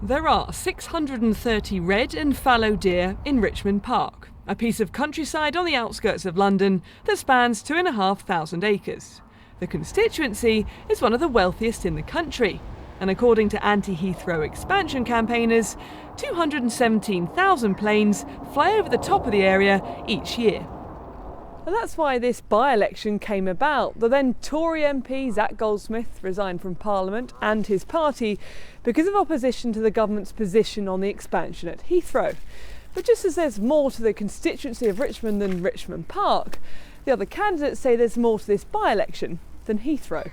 There are 630 red and fallow deer in Richmond Park, a piece of countryside on the outskirts of London that spans 2,500 acres. The constituency is one of the wealthiest in the country, and according to anti-Heathrow expansion campaigners, 217,000 planes fly over the top of the area each year. And that's why this by-election came about. The then Tory MP Zac Goldsmith resigned from Parliament and his party because of opposition to the government's position on the expansion at Heathrow. But just as there's more to the constituency of Richmond than Richmond Park, the other candidates say there's more to this by-election than Heathrow.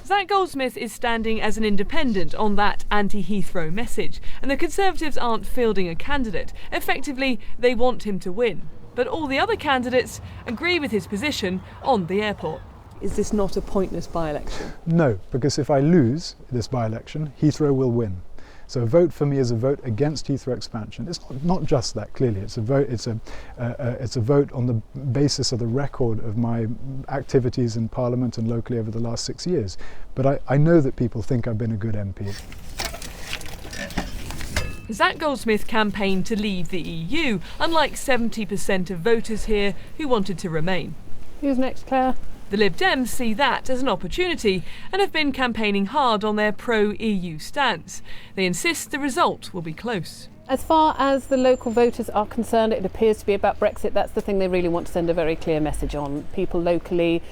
Zac Goldsmith is standing as an independent on that anti-Heathrow message, and the Conservatives aren't fielding a candidate. Effectively, they want him to win. But all the other candidates agree with his position on the airport. Is this not a pointless by-election? No, because if I lose this by-election, Heathrow will win. So a vote for me is a vote against Heathrow expansion. It's not just that, clearly. It's a vote. It's a vote on the basis of the record of my activities in Parliament and locally over the last 6 years. But I know that people think I've been a good MP. Zac Goldsmith campaigned to leave the EU, unlike 70% of voters here who wanted to remain. Who's next, Claire? The Lib Dems see that as an opportunity and have been campaigning hard on their pro-EU stance. They insist the result will be close. As far as the local voters are concerned, it appears to be about Brexit. That's the thing they really want to send a very clear message on. People locally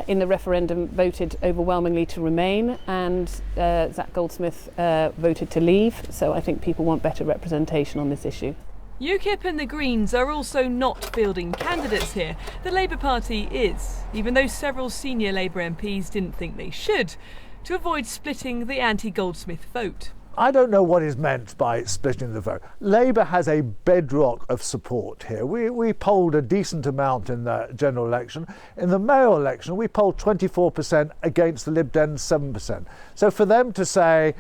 in the referendum voted overwhelmingly to remain, and Zac Goldsmith voted to leave. So I think people want better representation on this issue. UKIP and the Greens are also not fielding candidates here. The Labour Party is, even though several senior Labour MPs didn't think they should, to avoid splitting the anti-Goldsmith vote. I don't know what is meant by splitting the vote. Labour has a bedrock of support here. We polled a decent amount in the general election. In the mayoral election, we polled 24% against the Lib Dems 7%. So for them to say,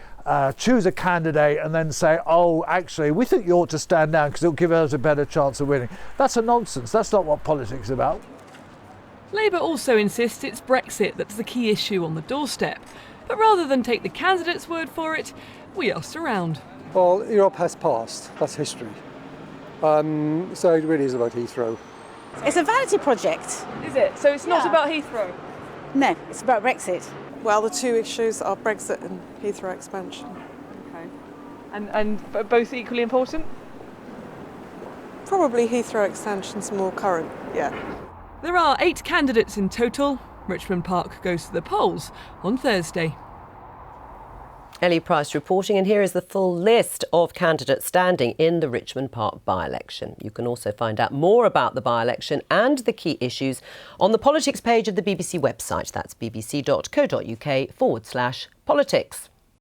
choose a candidate and then say, oh, actually, we think you ought to stand down because it'll give us a better chance of winning, that's a nonsense. That's not what politics is about. Labour also insists it's Brexit that's the key issue on the doorstep. But rather than take the candidate's word for it, we asked around. Well, Europe has passed. That's history. So it really is about Heathrow. It's a vanity project. Is it? So it's not about Heathrow? No, it's about Brexit. Well, the two issues are Brexit and Heathrow expansion. Okay. And both equally important? Probably Heathrow extension's more current, yeah. There are 8 candidates in total. Richmond Park goes to the polls on Thursday. Ellie Price reporting, and here is the full list of candidates standing in the Richmond Park by-election. You can also find out more about the by-election and the key issues on the politics page of the BBC website. That's bbc.co.uk/politics.